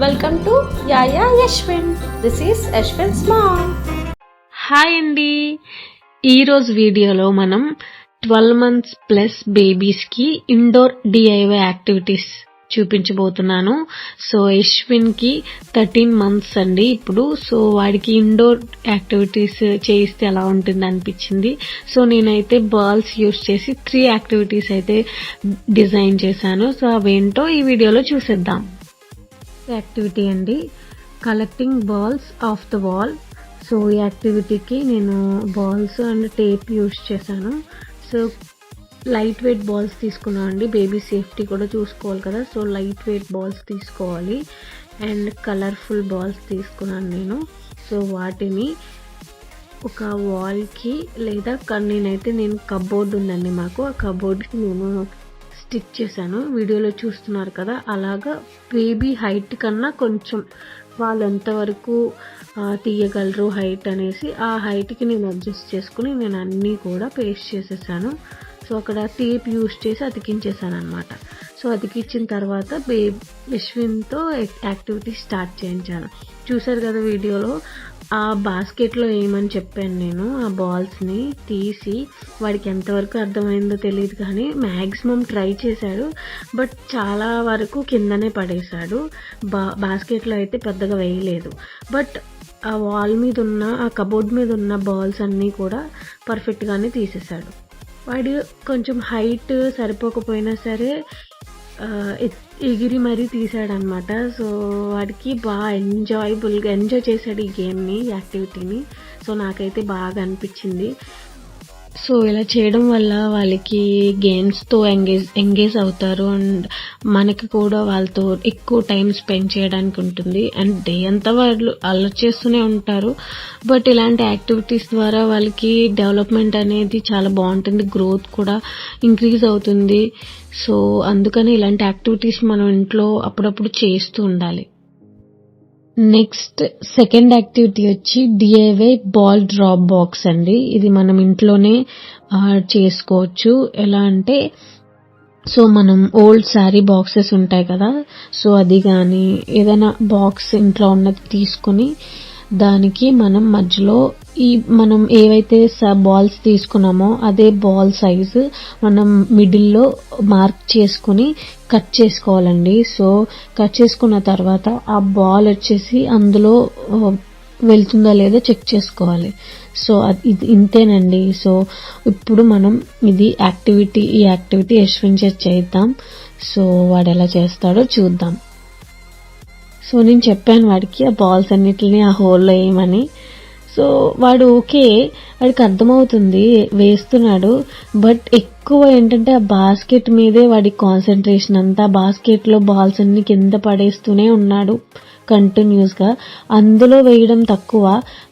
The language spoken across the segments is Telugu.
వెల్కమ్ టు యాయా Yashwin. This is Yashwin's mom. Hi అండి. ఈరోజు వీడియోలో మనం 12 months ప్లస్ బేబీస్కి ఇండోర్ డిఐవై యాక్టివిటీస్ చూపించబోతున్నాను. సో యశ్విన్ కి 13 months అండి ఇప్పుడు. సో వాడికి ఇండోర్ యాక్టివిటీస్ చేయిస్తే ఎలా ఉంటుంది అనిపించింది. సో నేనైతే బాల్స్ యూస్ చేసి 3 యాక్టివిటీస్ అయితే డిజైన్ చేశాను. సో అవేంటో ఈ వీడియోలో చూసేద్దాం. యాక్టివిటీ అండి, collecting balls of the wall. So ఈ యాక్టివిటీకి నేను బాల్స్ అండ్ టేప్ యూస్ చేశాను. సో లైట్ వెయిట్ బాల్స్ తీసుకున్నాను అండి, బేబీ సేఫ్టీ కూడా చూసుకోవాలి కదా. సో లైట్ వెయిట్ బాల్స్ తీసుకోవాలి అండ్ కలర్ఫుల్ బాల్స్ తీసుకున్నాను నేను. సో వాటిని ఒక వాల్కి లేదా నేను కబోర్డ్ ఉందండి మాకు, ఆ కబోర్డ్కి నేను స్టిక్ చేశాను. వీడియోలో చూస్తున్నారు కదా, అలాగా బేబీ హైట్ కన్నా కొంచెం వాళ్ళు ఎంతవరకు తీయగలరు హైట్ అనేసి ఆ హైట్కి నేను అడ్జస్ట్ చేసుకుని నేను అన్నీ కూడా పేస్ట్ చేసేసాను. సో అక్కడ టేప్ యూస్ చేసి అతికించేసాను అనమాట. సో అతికించిన తర్వాత యశ్విన్తో యాక్టివిటీ స్టార్ట్ చేయించాను. చూసారు కదా వీడియోలో, ఆ బాస్కెట్లో వేయమని చెప్పాను నేను. ఆ బాల్స్ని తీసి వాడికి ఎంతవరకు అర్థమైందో తెలియదు కానీ మ్యాక్సిమం ట్రై చేశాడు, బట్ చాలా వరకు కిందనే పడేశాడు. బాస్కెట్లో అయితే పెద్దగా వేయలేదు. బట్ ఆ వాల్ మీద ఉన్న, ఆ కబోర్డ్ మీద ఉన్న బాల్స్ అన్నీ కూడా పర్ఫెక్ట్గానే తీసేశాడు. వాడు కొంచెం హైట్ సరిపోకపోయినా సరే ఎగిరి మరీ తీసాడనమాట. సో వాడికి బాగా ఎంజాయ్ చేశాడు ఈ గేమ్ని, యాక్టివిటీని. సో నాకైతే బాగా అనిపించింది. సో ఇలా చేయడం వల్ల వాళ్ళకి గేమ్స్తో ఎంగేజ్ అవుతారు అండ్ మనకి కూడా వాళ్ళతో ఎక్కువ టైం స్పెండ్ చేయడానికి ఉంటుంది. అండ్ డే అంతా వాళ్ళు అలర్ట్ చేస్తూనే ఉంటారు, బట్ ఇలాంటి యాక్టివిటీస్ ద్వారా వాళ్ళకి డెవలప్మెంట్ అనేది చాలా బాగుంటుంది, గ్రోత్ కూడా ఇంక్రీజ్ అవుతుంది. సో అందుకని ఇలాంటి యాక్టివిటీస్ మనం ఇంట్లో అప్పుడప్పుడు చేస్తూ ఉండాలి. నెక్స్ట్ సెకండ్ యాక్టివిటీ వచ్చి డిఐవై బాల్ డ్రాప్ బాక్స్ అండి. ఇది మనం ఇంట్లోనే చేసుకోవచ్చు. ఎలా అంటే, సో మనం ఓల్డ్ శారీ బాక్సెస్ ఉంటాయి కదా, సో అది కానీ ఏదైనా బాక్స్ ఇంట్లో ఉన్నది తీసుకుని దానికి మనం మధ్యలో మనం ఏవైతే బాల్స్ తీసుకున్నామో అదే బాల్ సైజు మనం మిడిల్లో మార్క్ చేసుకుని కట్ చేసుకోవాలండి. సో కట్ చేసుకున్న తర్వాత ఆ బాల్ వచ్చేసి అందులో వెళ్తుందా లేదా చెక్ చేసుకోవాలి. సో ఇది ఇంతేనండి. సో ఇప్పుడు మనం ఈ యాక్టివిటీ యశ్విన్ చేద్దాం. సో వాడు ఎలా చేస్తాడో చూద్దాం. సో నేను చెప్పాను వాడికి ఆ బాల్స్ అన్నిటిని ఆ హోల్లో వేయమని. సో వాడు వాడికి అర్థమవుతుంది, వేస్తున్నాడు. బట్ ఎక్కువ ఏంటంటే ఆ బాస్కెట్ మీదే వాడి కాన్సన్ట్రేషన్ అంతా. బాస్కెట్లో బాల్స్ అన్ని కింద పడేస్తూనే ఉన్నాడు కంటిన్యూస్గా. అందులో వేయడం తక్కువ,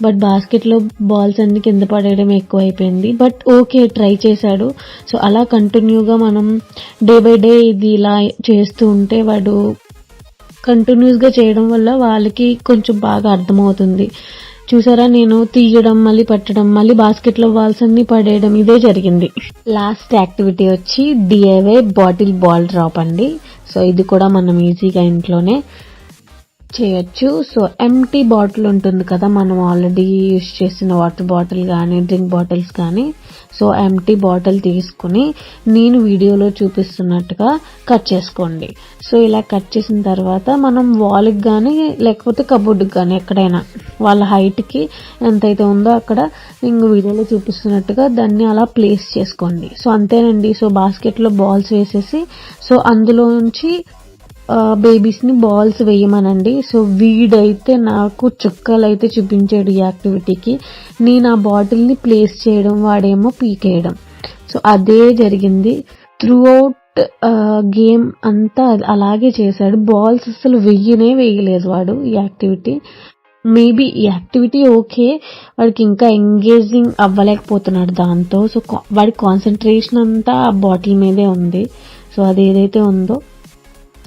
బట్ బాస్కెట్లో బాల్స్ అన్ని కింద పడేయడం ఎక్కువ అయిపోయింది. బట్ ట్రై చేశాడు. సో అలా కంటిన్యూగా మనం డే బై డే ఇది ఇలా చేస్తూ ఉంటే వాడు కంటిన్యూస్గా చేయడం వల్ల వాళ్ళకి కొంచెం బాగా అర్థమవుతుంది. చూసారా, నేను తీయడం, మళ్ళీ పట్టడం, మళ్ళీ బాస్కెట్లో బాల్స్ అన్ని పడేయడం, ఇదే జరిగింది. లాస్ట్ యాక్టివిటీ వచ్చి డిఐవై బాటిల్ బాల్ డ్రాప్ అండి. సో ఇది కూడా మనం ఈజీగా ఇంట్లోనే చేయొచ్చు. సో ఎంటీ బాటిల్ ఉంటుంది కదా, మనం ఆల్రెడీ యూజ్ చేసిన వాటర్ బాటిల్ కానీ డ్రింక్ బాటిల్స్ కానీ, సో ఎంటీ బాటిల్ తీసుకుని నేను వీడియోలో చూపిస్తున్నట్టుగా కట్ చేసుకోండి. సో ఇలా కట్ చేసిన తర్వాత మనం వాల్కి కానీ లేకపోతే కబోర్డ్కి కానీ ఎక్కడైనా వాళ్ళ హైట్కి ఎంతైతే ఉందో అక్కడ ఇంక వీడియోలో చూపిస్తున్నట్టుగా దాన్ని అలా ప్లేస్ చేసుకోండి. సో అంతేనండి. సో బాస్కెట్లో బాల్స్ వేసేసి సో అందులోంచి బేబీస్ని బాల్స్ వేయమనండి. సో వీడైతే నాకు చుక్కలు అయితే చూపించాడు ఈ యాక్టివిటీకి. నేను ఆ బాటిల్ని ప్లేస్ చేయడం, వాడేమో పీకేయడం. సో అదే జరిగింది త్రూ అవుట్ గేమ్ అంతా. అలాగే చేశాడు. బాల్స్ అసలు వేయలేదు వాడు ఈ యాక్టివిటీ. మేబీ ఈ యాక్టివిటీ వాడికి ఇంకా ఎంగేజింగ్ అవ్వలేకపోతున్నాడు దాంతో. సో వాడి కాన్సన్ట్రేషన్ అంతా ఆ బాటిల్ మీదే ఉంది. సో అది ఏదైతే ఉందో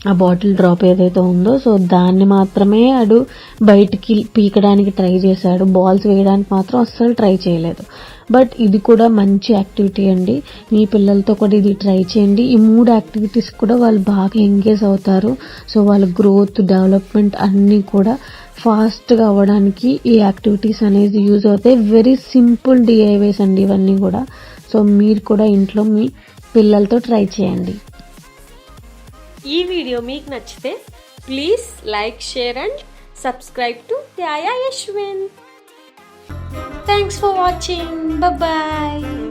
ఆ బాటిల్ డ్రాప్ ఏదైతే ఉందో సో దాన్ని మాత్రమే ఆడు బయటికి పీకడానికి ట్రై చేశాడు. బాల్స్ వేయడానికి మాత్రం అస్సలు ట్రై చేయలేదు. బట్ ఇది కూడా మంచి యాక్టివిటీ అండి. మీ పిల్లలతో కూడా ఇది ట్రై చేయండి. ఈ 3 యాక్టివిటీస్ కూడా వాళ్ళు బాగా ఎంగేజ్ అవుతారు. సో వాళ్ళ గ్రోత్, డెవలప్మెంట్ అన్నీ కూడా ఫాస్ట్గా అవ్వడానికి ఈ యాక్టివిటీస్ అనేది యూజ్ అవుతాయి. వెరీ సింపుల్ డిఐవైస్ అండి ఇవన్నీ కూడా. సో మీరు కూడా ఇంట్లో మీ పిల్లలతో ట్రై చేయండి. ఈ వీడియో మీకు నచ్చితే please like, share and subscribe to ధ్యాయ Yashwin. Thanks for watching. Bye.